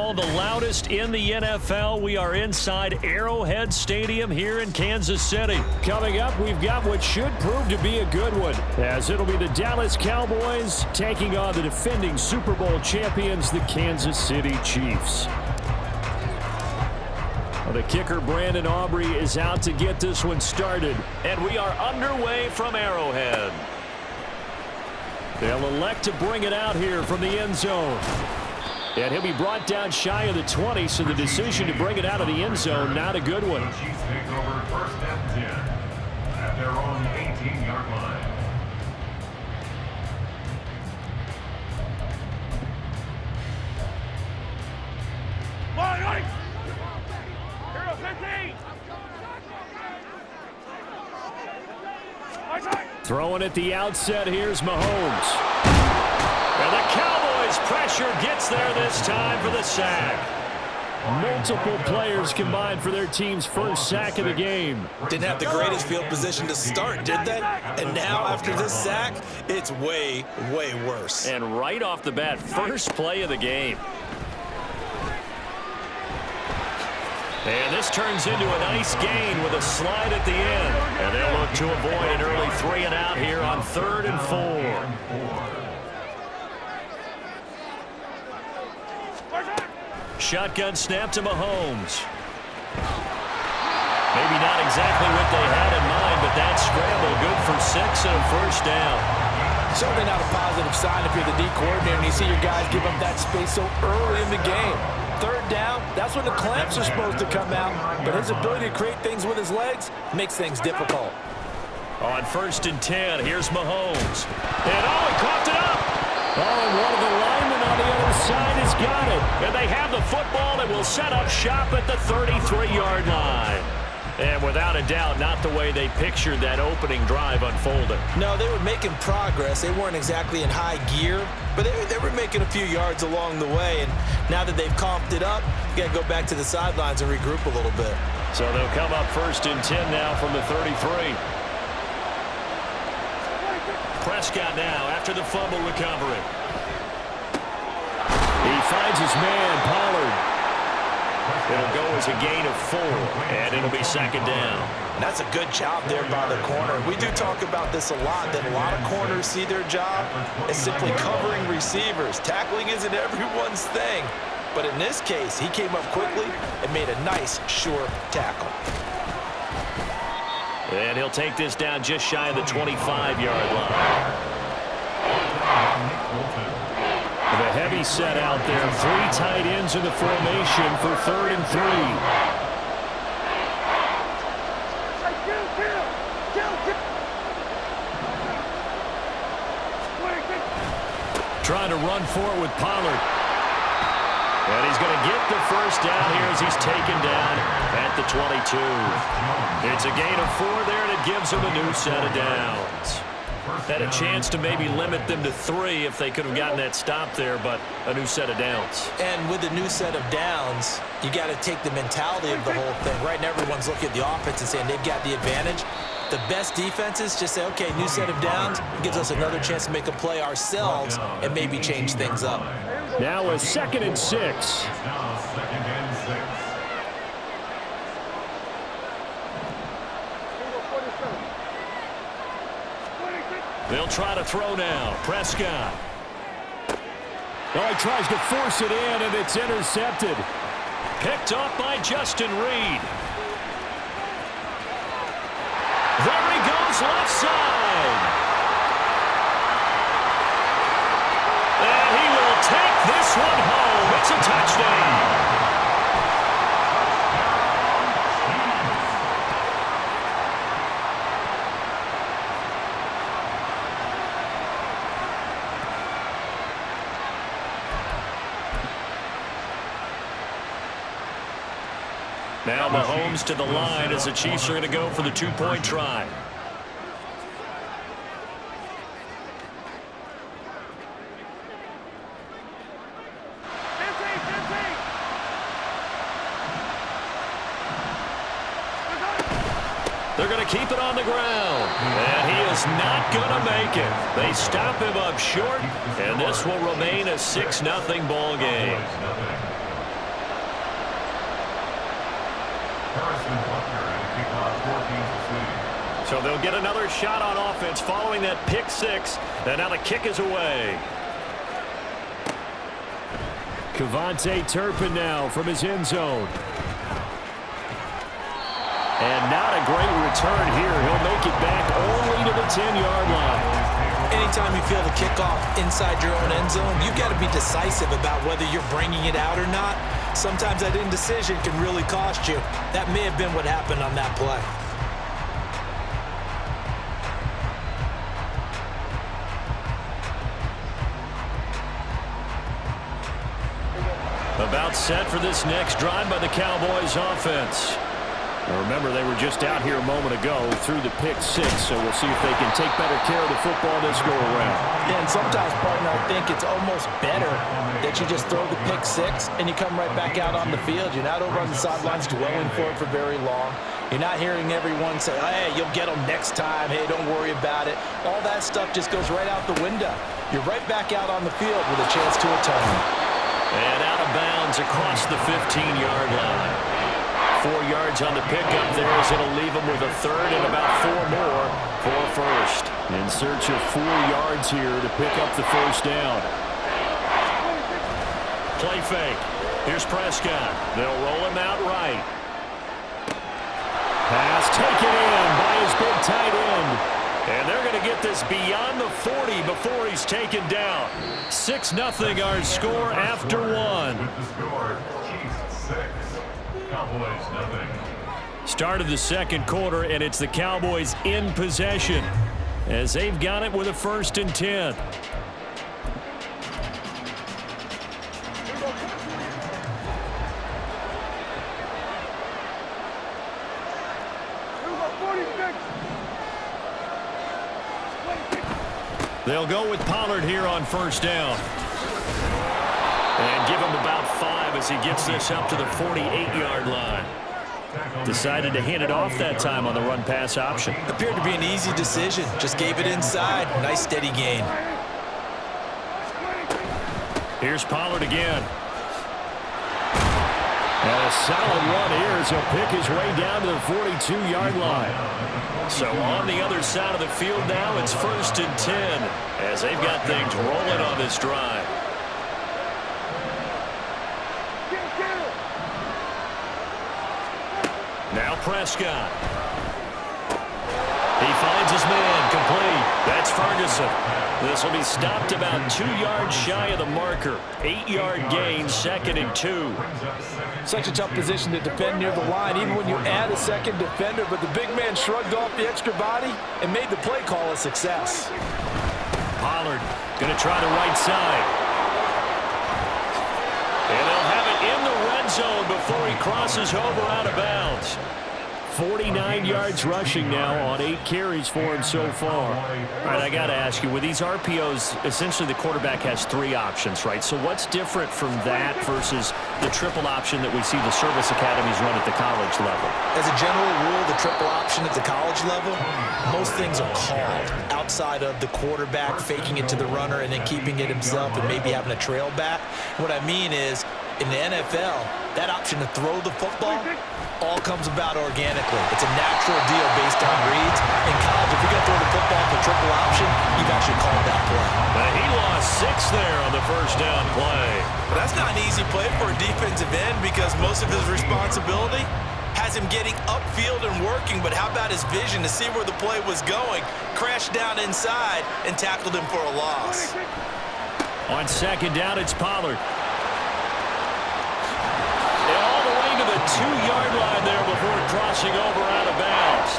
football, the loudest in the NFL. We are inside Arrowhead Stadium here in Kansas City. Coming up, we've got what should prove to be a good one, as it'll be the Dallas Cowboys taking on the defending Super Bowl champions, the Kansas City Chiefs. Well, the kicker, Brandon Aubrey, is out to get this one started. And we are underway from Arrowhead. They'll elect to bring it out here from the end zone. And he'll be brought down shy of the 20, so the decision to bring it out of the end zone, not a good one. The Chiefs take over first and 10 at their own 18-yard line. Throwing at the outset, here's Mahomes. And the Cowboys pressure gets there this time for the sack. Multiple players combined for their team's first sack of the game. Didn't have the greatest field position to start, did they? And now after this sack, it's way, way worse. And right off the bat, first play of the game. And this turns into a nice gain with a slide at the end. And they'll look to avoid an early 3 and out here on 3rd and 4. Shotgun snap to Mahomes. Maybe not exactly what they had in mind, but that scramble good for 6 and a first down. Certainly not a positive sign if you're the D coordinator and you see your guys give up that space so early in the game. 3rd down, that's when the clamps are supposed to come out, but his ability to create things with his legs makes things difficult. On 1st and 10, here's Mahomes. And he coughed it up. And one of the linemen on the other side has got it. And they have the football and will set up shop at the 33-yard line. And without a doubt, not the way they pictured that opening drive unfolding. No, they were making progress. They weren't exactly in high gear, but they were making a few yards along the way. And now that they've comped it up, you got to go back to the sidelines and regroup a little bit. So they'll come up 1st and 10 now from the 33. Prescott now after the fumble recovery. He finds his man, Pollard. It'll go as a gain of 4, and it'll be 2nd down. And that's a good job there by the corner. We do talk about this a lot, that a lot of corners see their job as simply covering receivers. Tackling isn't everyone's thing. But in this case, he came up quickly and made a nice, sure tackle. And he'll take this down just shy of the 25-yard line. The heavy set out there. 3 tight ends in the formation for 3rd and 3. Trying to run forward with Pollard. And he's going to get the first down here as he's taken down at the 22. It's a gain of 4 there, and it gives him a new set of downs. Had a chance to maybe limit them to 3 if they could have gotten that stop there, but a new set of downs. And with a new set of downs, you got to take the mentality of the whole thing. Right now, everyone's looking at the offense and saying they've got the advantage. The best defenses just say, okay, new set of downs, gives us another chance to make a play ourselves and maybe change things up. Now a 2nd and 6. They'll try to throw now. Prescott. Well, he tries to force it in, and it's intercepted. Picked off by Justin Reed. There he goes left side. And he will take this one home. It's a touchdown. Now Mahomes to the line as the Chiefs are going to go for the 2-point try. They're going to keep it on the ground. And he is not going to make it. They stop him up short, and this will remain a 6-0 ball game. So they'll get another shot on offense following that pick six. And now the kick is away. Kevontae Turpin now from his end zone. And not a great return here. He'll make it back only to the 10-yard line. Anytime you feel the kickoff inside your own end zone, you've got to be decisive about whether you're bringing it out or not. Sometimes that indecision can really cost you. That may have been what happened on that play. About set for this next drive by the Cowboys offense. Now remember, they were just out here a moment ago through the pick six, so we'll see if they can take better care of the football this go-around. Yeah, and sometimes, partner, I think it's almost better that you just throw the pick six and you come right back out on the field. You're not over on the sidelines dwelling for it for very long. You're not hearing everyone say, hey, you'll get them next time. Hey, don't worry about it. All that stuff just goes right out the window. You're right back out on the field with a chance to atone. And out of bounds across the 15-yard line. 4 yards on the pickup there as it'll leave him with a third and about 4 more for first. In search of 4 yards here to pick up the first down. Play fake. Here's Prescott. They'll roll him out right. Pass taken in by his big tight end. And they're going to get this beyond the 40 before he's taken down. 6-0 our score after one. With the score, Chiefs 6, Cowboys nothing. Start of the second quarter, and it's the Cowboys in possession as they've got it with a 1st and 10. They'll go with Pollard here on 1st down. And give him about 5 as he gets this up to the 48-yard line. Decided to hand it off that time on the run-pass option. Appeared to be an easy decision. Just gave it inside. Nice steady gain. Here's Pollard again. And a solid run here as he'll pick his way down to the 42-yard line. So on the other side of the field now, it's 1st and 10 as they've got things rolling on this drive. Now Prescott. He finds his man complete. That's Ferguson. This will be stopped about 2 yards shy of the marker. 8-yard gain, 2nd and 2. Such a tough position to defend near the line, even when you add a second defender, but the big man shrugged off the extra body and made the play call a success. Pollard going to try the right side. And they'll have it in the red zone before he crosses over out of bounds. 49 yards rushing now on 8 carries for him so far. All right, I got to ask you, with these RPOs, essentially the quarterback has 3 options, right? So what's different from that versus the triple option that we see the service academies run at the college level? As a general rule, the triple option at the college level, most things are called outside of the quarterback faking it to the runner and then keeping it himself and maybe having a trail back. What I mean is, in the NFL, that option to throw the football all comes about organically. It's a natural deal based on reads. In college, if you're going to throw the football for triple option, you've actually called that play. But he lost 6 there on the 1st down play. But that's not an easy play for a defensive end because most of his responsibility has him getting upfield and working, but how about his vision to see where the play was going, crashed down inside, and tackled him for a loss. On 2nd down, it's Pollard. All the way to the 2-yard line there before crossing over out of bounds.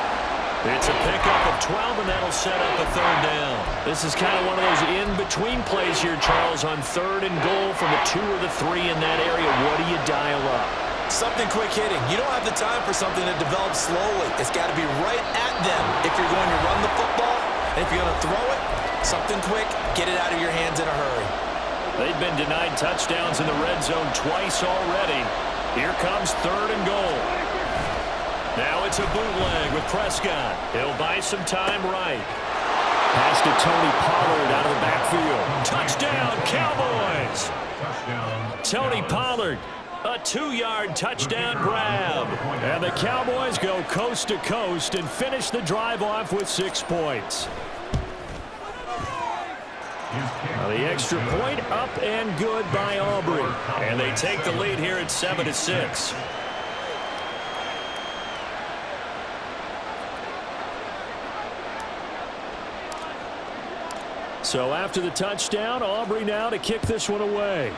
It's a pickup of 12, and that'll set up a 3rd down. This is kind of one of those in-between plays here, Charles, on 3rd and goal from the 2 or the 3 in that area. What do you dial up? Something quick hitting. You don't have the time for something that develops slowly. It's got to be right at them if you're going to run the football. And if you're going to throw it, something quick, get it out of your hands in a hurry. They've been denied touchdowns in the red zone twice already. Here comes 3rd and goal. Now it's a bootleg with Prescott. He'll buy some time right. Pass to Tony Pollard out of the backfield. Touchdown, Cowboys! Touchdown. Tony Pollard, A 2-yard touchdown grab. And the Cowboys go coast to coast and finish the drive off with 6 points. The extra point up and good by Aubrey. And they take the lead here at 7-6. So after the touchdown, Aubrey now to kick this one away.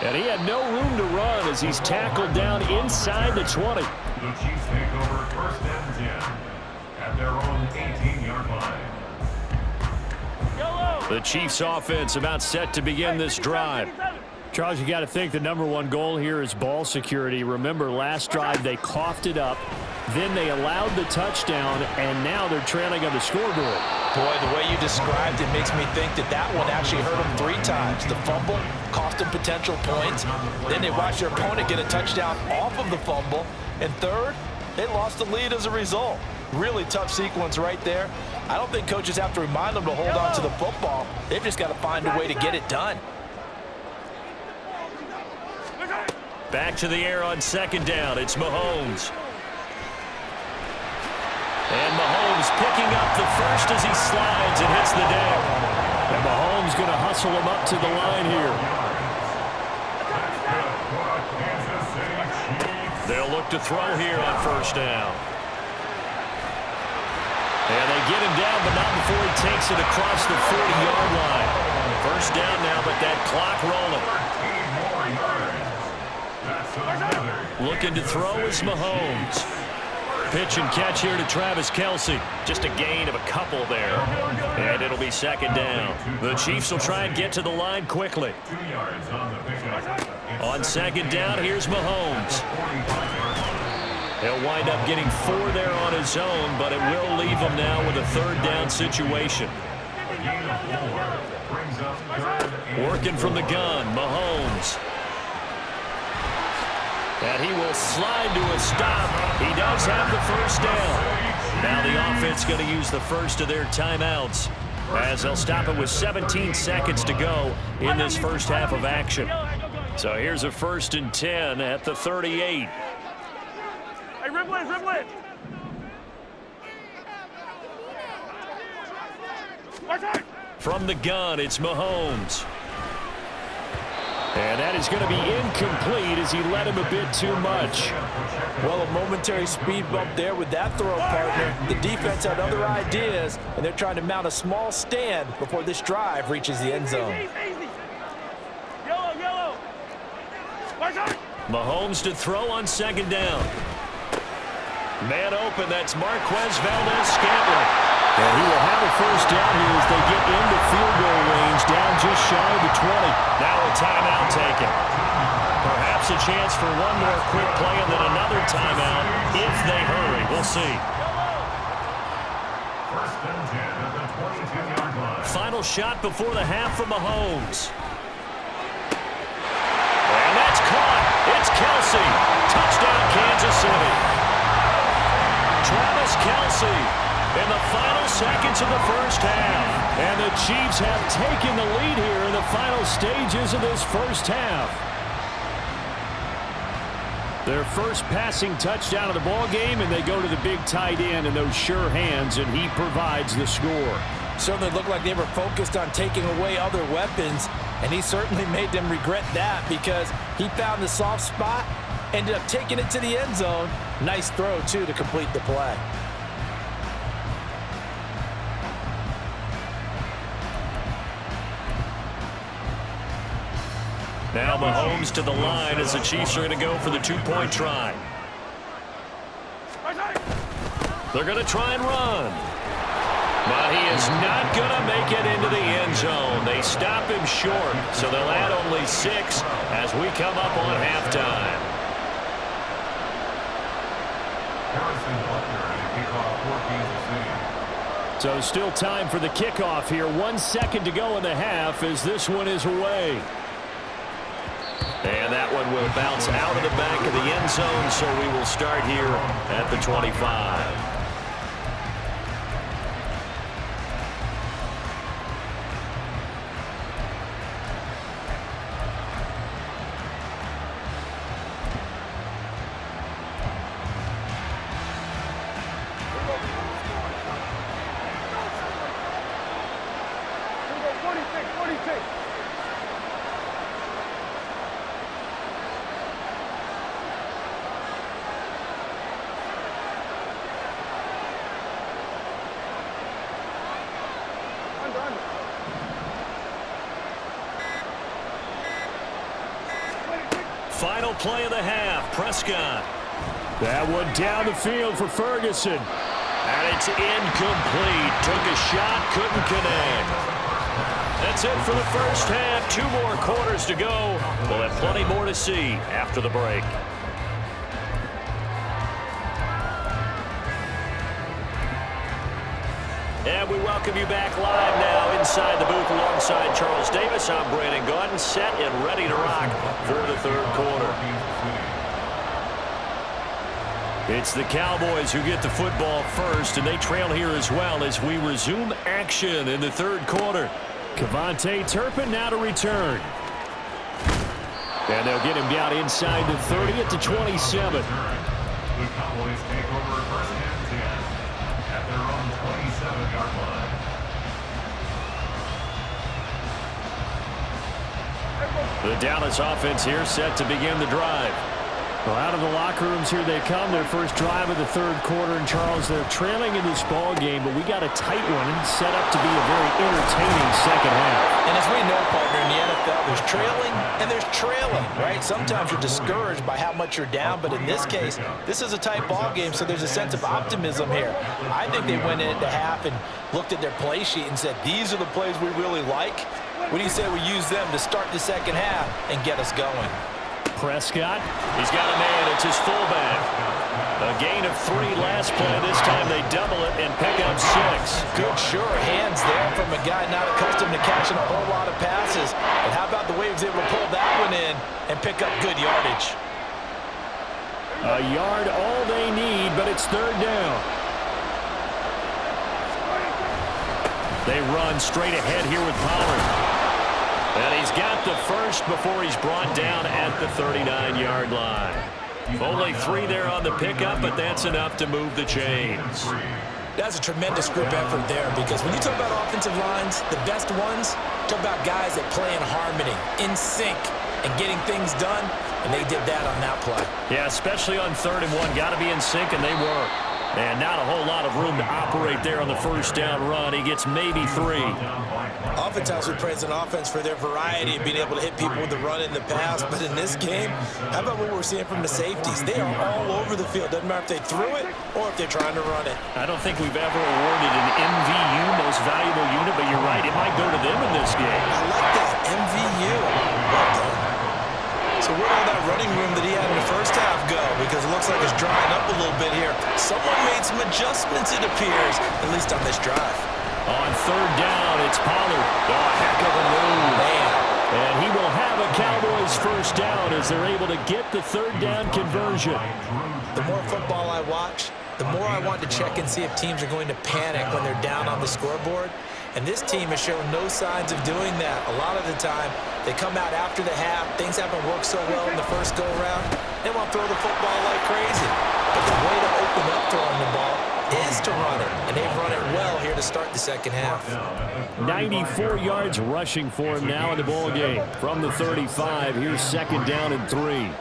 And he had no room to run as he's tackled down inside the 20. The Chiefs take over first and 10 at their own 18-yard line. The Chiefs offense about set to begin this drive. Charles, you got to think the #1 goal here is ball security. Remember, last drive they coughed it up. Then they allowed the touchdown, and now they're trailing on the scoreboard. Boy, the way you described it makes me think that one actually hurt them 3 times. The fumble cost them potential points. Then they watched their opponent get a touchdown off of the fumble. And third, they lost the lead as a result. Really tough sequence right there. I don't think coaches have to remind them to hold on to the football. They've just got to find a way to get it done. Back to the air on 2nd down. It's Mahomes. And Mahomes picking up the first as he slides and hits the deck. And Mahomes going to hustle him up to the line here. They'll look to throw here on 1st down. And they get him down, but not before he takes it across the 40-yard line. 1st down now, but that clock rolling. Looking to throw is Mahomes. Pitch and catch here to Travis Kelce. Just a gain of a couple there. And it'll be 2nd down. The Chiefs will try and get to the line quickly. 2 yards on the pickup. On 2nd down, here's Mahomes. He'll wind up getting 4 there on his own, but it will leave him now with a 3rd down situation. Working from the gun, Mahomes. And he will slide to a stop. He does have the 1st down. Now the offense going to use the first of their timeouts as they'll stop it with 17 seconds to go in this first half of action. So here's a 1st and 10 at the 38. Hey, Riblet. From the gun, it's Mahomes. And that is going to be incomplete as he led him a bit too much. Well, a momentary speed bump there with that throw, partner. The defense had other ideas, and they're trying to mount a small stand before this drive reaches the end zone. Yellow. Mahomes to throw on 2nd down. Man open, that's Marquez Valdes-Scantling. And he will have a 1st down here as they get into field goal range, down just shy of the 20. Now a timeout taken. Perhaps a chance for one more quick play and then another timeout if they hurry. We'll see. 1st and 10 at the 22-yard line. Final shot before the half from Mahomes. And that's caught. It's Kelce. Touchdown, Kansas City. Travis Kelce in the final seconds of the first half. And the Chiefs have taken the lead here in the final stages of this first half. Their first passing touchdown of the ball game, and they go to the big tight end in those sure hands, and he provides the score. Certainly looked like they were focused on taking away other weapons, and he certainly made them regret that because he found the soft spot, ended up taking it to the end zone. Nice throw, too, to complete the play. Now Mahomes to the line as the Chiefs are going to go for the 2-point try. They're going to try and run. But he is not going to make it into the end zone. They stop him short, so they'll add only 6 as we come up on halftime. So still time for the kickoff here. 1 second to go in the half as this one is away. And that one will bounce out of the back of the end zone, so we will start here at the 25. 46. Final play of the half. Prescott. That one down the field for Ferguson. And it's incomplete. Took a shot, couldn't connect. That's it for the first half. 2 more quarters to go. We'll have plenty more to see after the break. And we welcome you back live now inside the booth alongside Charles Davis. I'm Brandon Gaudin, set and ready to rock for the third quarter. It's the Cowboys who get the football first, and they trail here as well as we resume action in the third quarter. Kevontae Turpin now to return. And they'll get him down inside the 30 at the 27. The Cowboys take over first and 10 at their own 27-yard line. The Dallas offense here set to begin the drive. Well, out of the locker rooms here they come. Their first drive of the third quarter. And Charles, they're trailing in this ball game, but we got a tight one and set up to be a very entertaining second half. And as we know, partner, in the NFL, there's trailing and there's trailing, right? Sometimes you're discouraged by how much you're down, but in this case, this is a tight ball game, so there's a sense of optimism here. I think they went into half and looked at their play sheet and said, these are the plays we really like. What do you say we use them to start the second half and get us going? Prescott, he's got a man. It's his fullback. A gain of 3 last play. This time they double it and pick up 6. Good, sure hands there from a guy not accustomed to catching a whole lot of passes. But how about the way he was able to pull that one in and pick up good yardage? A yard all they need, but it's third down. They run straight ahead here with Pollard. And he's got the first before he's brought down at the 39-yard line. Only 3 there on the pickup, but that's enough to move the chains. That's a tremendous group effort there, because when you talk about offensive lines, the best ones, talk about guys that play in harmony, in sync, and getting things done, and they did that on that play. Yeah, especially on 3rd and 1. Got to be in sync, and they were. And not a whole lot of room to operate there on the first down run. He gets maybe 3. Oftentimes we praise an offense for their variety of being able to hit people with the run in the pass, but in this game, how about what we're seeing from the safeties? They are all over the field. Doesn't matter if they threw it or if they're trying to run it. I don't think we've ever awarded an MVU, most valuable unit, but you're right, it might go to them in this game. I like that, MVU. Well done. So where'd all that running room that he had in the first half go? Because it looks like it's drying up a little bit here. Someone made some adjustments, it appears, at least on this drive. On 3rd down, it's Pollard. Oh, heck of a move. Man. And he will have a Cowboys first down as they're able to get the 3rd down conversion. The more football I watch, the more I want to check and see if teams are going to panic when they're down on the scoreboard. And this team has shown no signs of doing that. A lot of the time, they come out after the half. Things haven't worked so well in the first go-around. They want to throw the football like crazy. But the way to open up throwing the ball is to run it. And they've run it well here to start the second half. 94 yards rushing for him now in the ball game. From the 35, here's 2nd down and 3.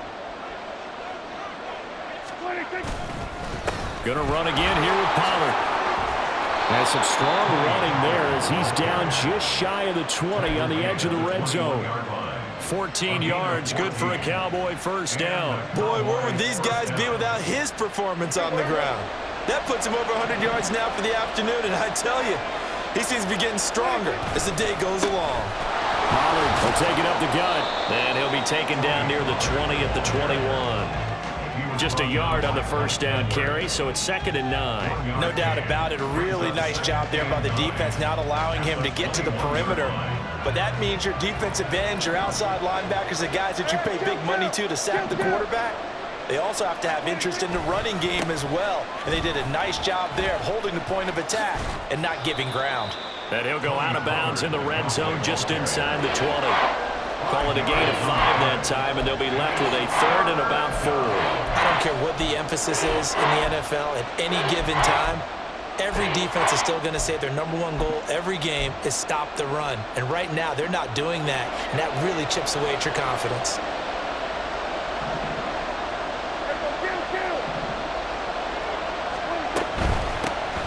Gonna run again here with Pollard. Has some strong running there as he's down just shy of the 20 on the edge of the red zone. 14 yards, good for a Cowboy first down. Boy, where would these guys be without his performance on the ground? That puts him over 100 yards now for the afternoon, and I tell you, he seems to be getting stronger as the day goes along. Pollard will take it up the gut, and he'll be taken down near the 20 at the 21. Just a yard on the first down carry, so it's 2nd and 9. No doubt about it. A really nice job there by the defense, not allowing him to get to the perimeter. But that means your defensive ends, your outside linebackers, the guys that you pay big money to sack the quarterback, they also have to have interest in the running game as well. And they did a nice job there of holding the point of attack and not giving ground. And he'll go out of bounds in the red zone just inside the 20. Call it a gain of 5 that time, and they'll be left with a 3rd and about 4. I don't care what the emphasis is in the NFL at any given time. Every defense is still going to say their #1 goal every game is stop the run. And right now, they're not doing that, and that really chips away at your confidence.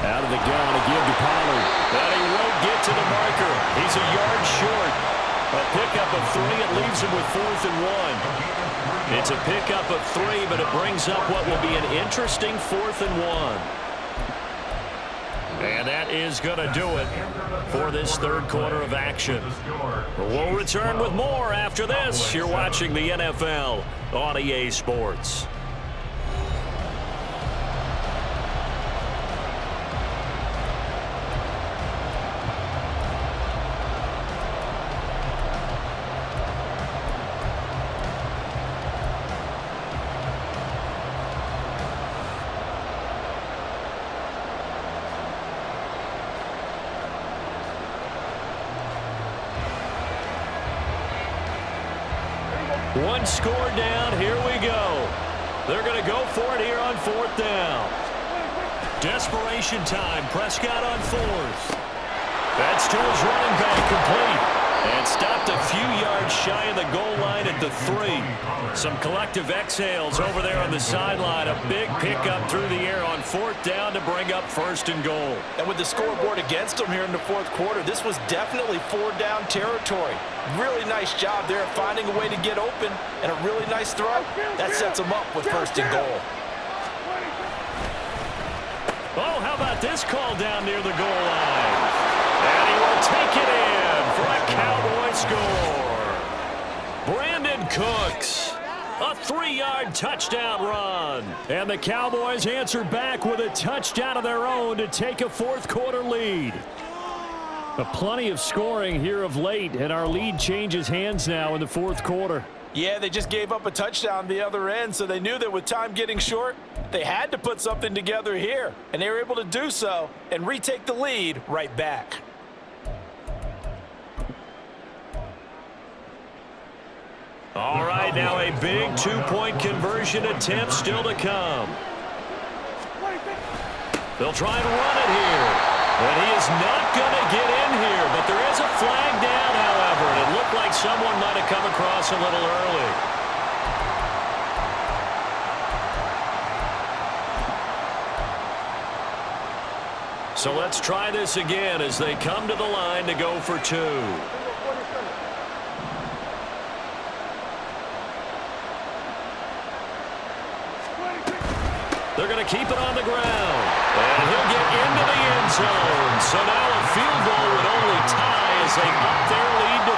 Out of the gun, a give to Pollard. But he won't get to the marker. He's a yard short. A pickup of 3. It leaves him with 4th and 1. It's a pickup of 3, but it brings up what will be an interesting 4th and 1. And that is going to do it for this third quarter of action. We'll return with more after this. You're watching the NFL on EA Sports. One score down. Here we go. They're going to go for it here on 4th down. Desperation time. Prescott on 4th. That's to his running back, complete. And stopped a few yards shy of the goal line at the 3. Some collective exhales over there on the sideline. A big pickup through the air on 4th down to bring up 1st and goal. And with the scoreboard against them here in the 4th quarter, this was definitely 4-down territory. Really nice job there of finding a way to get open, and a really nice throw. That sets them up with 1st and goal. Oh, how about this call down near the goal line? And he will take it in for a Cowboy score. Brandon Cooks, a 3-yard touchdown run. And the Cowboys answer back with a touchdown of their own to take a 4th quarter lead. Plenty of scoring here of late, and our lead changes hands now in the 4th quarter. Yeah, they just gave up a touchdown the other end, so they knew that with time getting short, they had to put something together here, and they were able to do so and retake the lead right back. All right, now a big 2-point conversion attempt still to come. They'll try and run it here. And he is not going to get in here, but there is a flag down, however. It looked like someone might have come across a little early. So let's try this again as they come to the line to go for 2. They're going to keep it on the ground. And he'll get into the end zone. So now a field goal would only tie as they up their lead to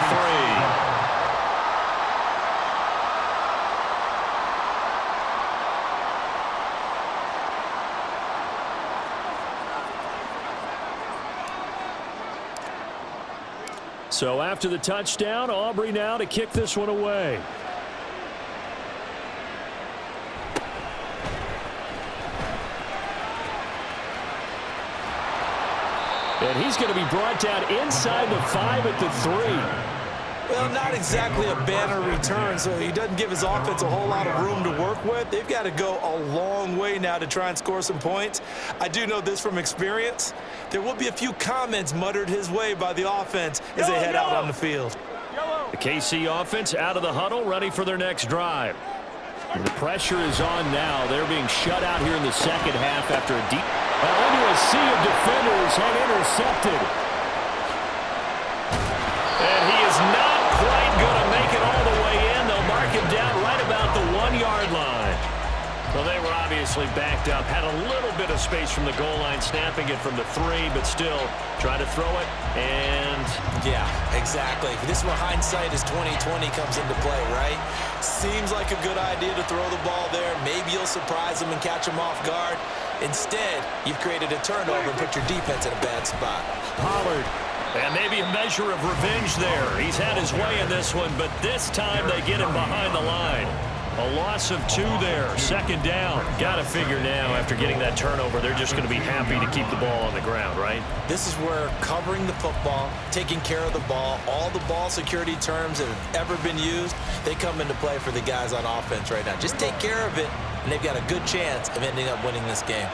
3. So after the touchdown, Aubrey now to kick this one away. And he's going to be brought down inside the 5 at the 3. Well, not exactly a banner return, so he doesn't give his offense a whole lot of room to work with. They've got to go a long way now to try and score some points. I do know this from experience. There will be a few comments muttered his way by the offense as they head out on the field. The KC offense out of the huddle, ready for their next drive. And the pressure is on now. They're being shut out here in the second half after a deep... into a sea of defenders and intercepted. And he is not quite going to make it all the way in. They'll mark him down right about the 1-yard line. Well, they were obviously backed up, had a little bit of space from the goal line, snapping it from the 3, but still trying to throw it, and... Yeah, exactly. This is where hindsight is 20/20 comes into play, right? Seems like a good idea to throw the ball there. Maybe you'll surprise them and catch them off guard. Instead, you've created a turnover and put your defense in a bad spot. Pollard. And maybe a measure of revenge there. He's had his way in this one, but this time they get him behind the line. A loss of 2 there. Second down. Got to figure now after getting that turnover, they're just going to be happy to keep the ball on the ground, right? This is where covering the football, taking care of the ball, all the ball security terms that have ever been used, they come into play for the guys on offense right now. Just take care of it, and they've got a good chance of ending up winning this game.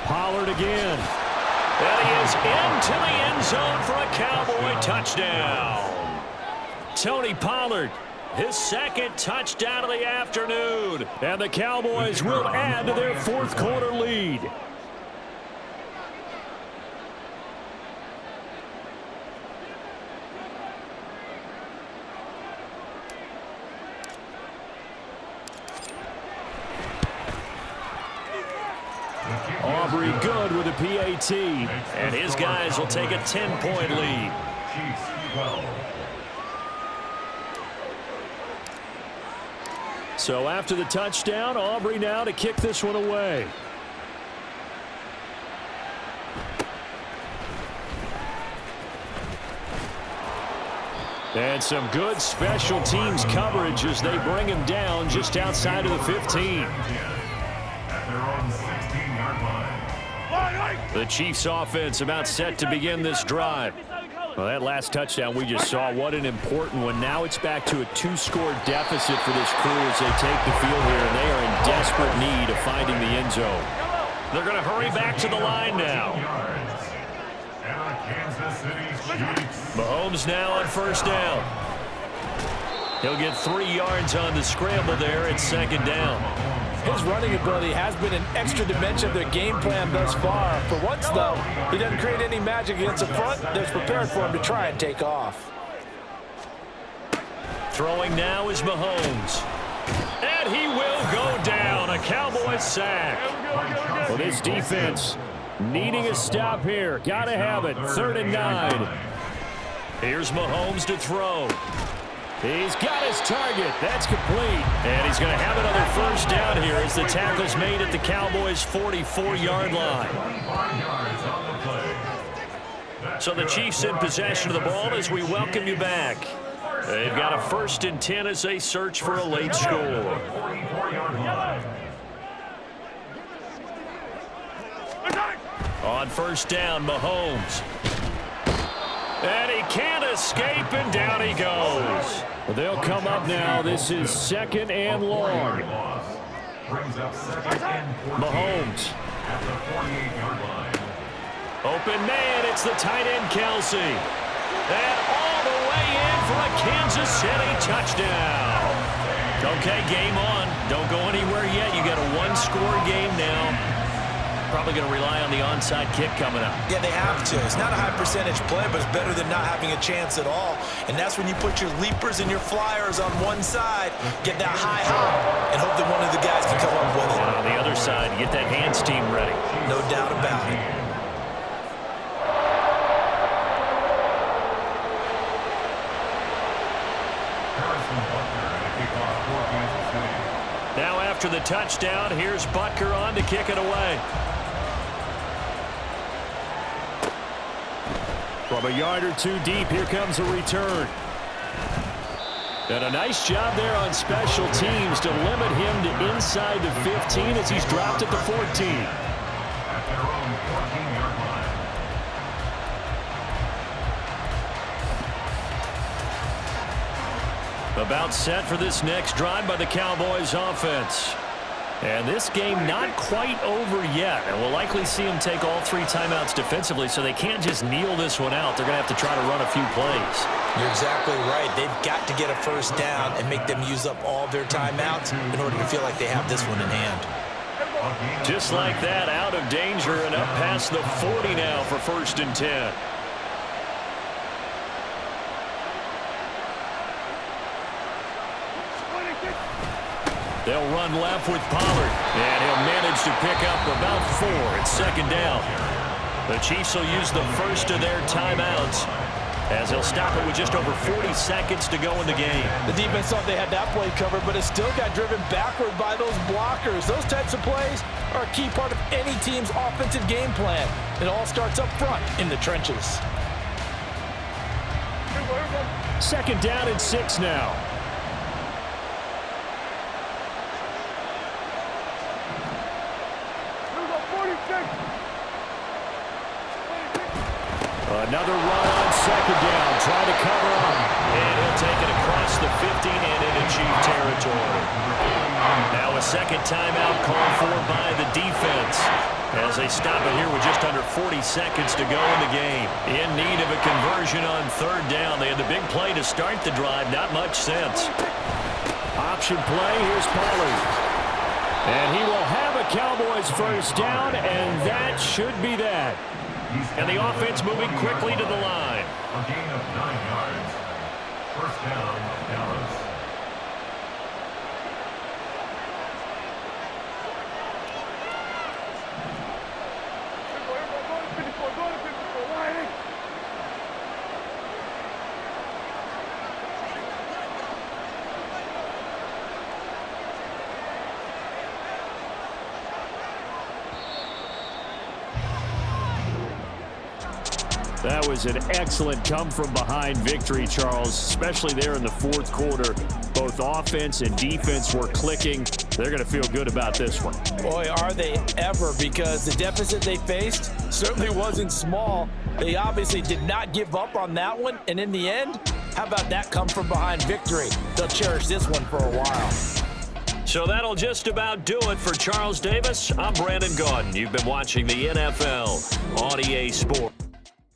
Pollard again. And he is into the end zone for a Cowboy touchdown. Tony Pollard, his second touchdown of the afternoon. And the Cowboys will add to their fourth quarter lead. Aubrey good with a PAT. And his guys will take a 10-point lead. So after the touchdown, Aubrey now to kick this one away. And some good special teams coverage as they bring him down just outside of the 15. The Chiefs offense about set to begin this drive. Well, that last touchdown we just saw, what an important one. Now it's back to a 2-score deficit for this crew as they take the field here, and they are in desperate need of finding the end zone. They're going to hurry back to the line now. Mahomes now on first down. He'll get 3 yards on the scramble there at second down. His running ability has been an extra dimension of their game plan thus far. For once, though, he doesn't create any magic against the front that's prepared for him to try and take off. Throwing now is Mahomes. And he will go down. A Cowboys sack. Well, this defense needing a stop here. Got to have it. 3rd and 9. Here's Mahomes to throw. He's got his target. That's complete. And he's going to have another first down here as the tackle's made at the Cowboys' 44-yard line. So the Chiefs in possession of the ball as we welcome you back. They've got a 1st and 10 as they search for a late score. On first down, Mahomes. And he can't escape, and down he goes. Well, they'll come up now. This is 2nd and long. Mahomes. Open man, it's the tight end, Kelsey. And all the way in for a Kansas City touchdown. Okay, game on. Don't go anywhere yet. You got a 1-score game now. Probably going to rely on the onside kick coming up. Yeah, they have to. It's not a high percentage play, but it's better than not having a chance at all. And that's when you put your leapers and your flyers on one side, get that high hop, and hope that one of the guys can come up with it. And on the other side, get that hands team ready. No doubt about it. Now after the touchdown, here's Butker on to kick it away. From a yard or 2 deep, here comes a return. And a nice job there on special teams to limit him to inside the 15 as he's dropped at the 14. About set for this next drive by the Cowboys offense. And this game not quite over yet. And we'll likely see them take all 3 timeouts defensively, so they can't just kneel this one out. They're going to have to try to run a few plays. You're exactly right. They've got to get a first down and make them use up all their timeouts in order to feel like they have this one in hand. Just like that, out of danger and up past the 40 now for 1st and 10. They'll run left with Pollard, and he'll manage to pick up about 4 at 2nd down. The Chiefs will use the first of their timeouts as they'll stop it with just over 40 seconds to go in the game. The defense thought they had that play covered, but it still got driven backward by those blockers. Those types of plays are a key part of any team's offensive game plan. It all starts up front in the trenches. 2nd down and 6 now. Another run on 2nd down. Try to cover up. And he'll take it across the 15 and into Chief territory. Now a second timeout called for by the defense as they stop it here with just under 40 seconds to go in the game. In need of a conversion on third down. They had the big play to start the drive. Not much sense. Option play. Here's Pollard. And he will have a Cowboys first down, and that should be that. And the offense moving quickly to the line. A gain of 9 yards. First down, Dallas. That was an excellent come-from-behind victory, Charles, especially there in the fourth quarter. Both offense and defense were clicking. They're going to feel good about this one. Boy, are they ever, because the deficit they faced certainly wasn't small. They obviously did not give up on that one, and in the end, how about that come-from-behind victory? They'll cherish this one for a while. So that'll just about do it for Charles Davis. I'm Brandon Gaudin. You've been watching the NFL on EA Sports.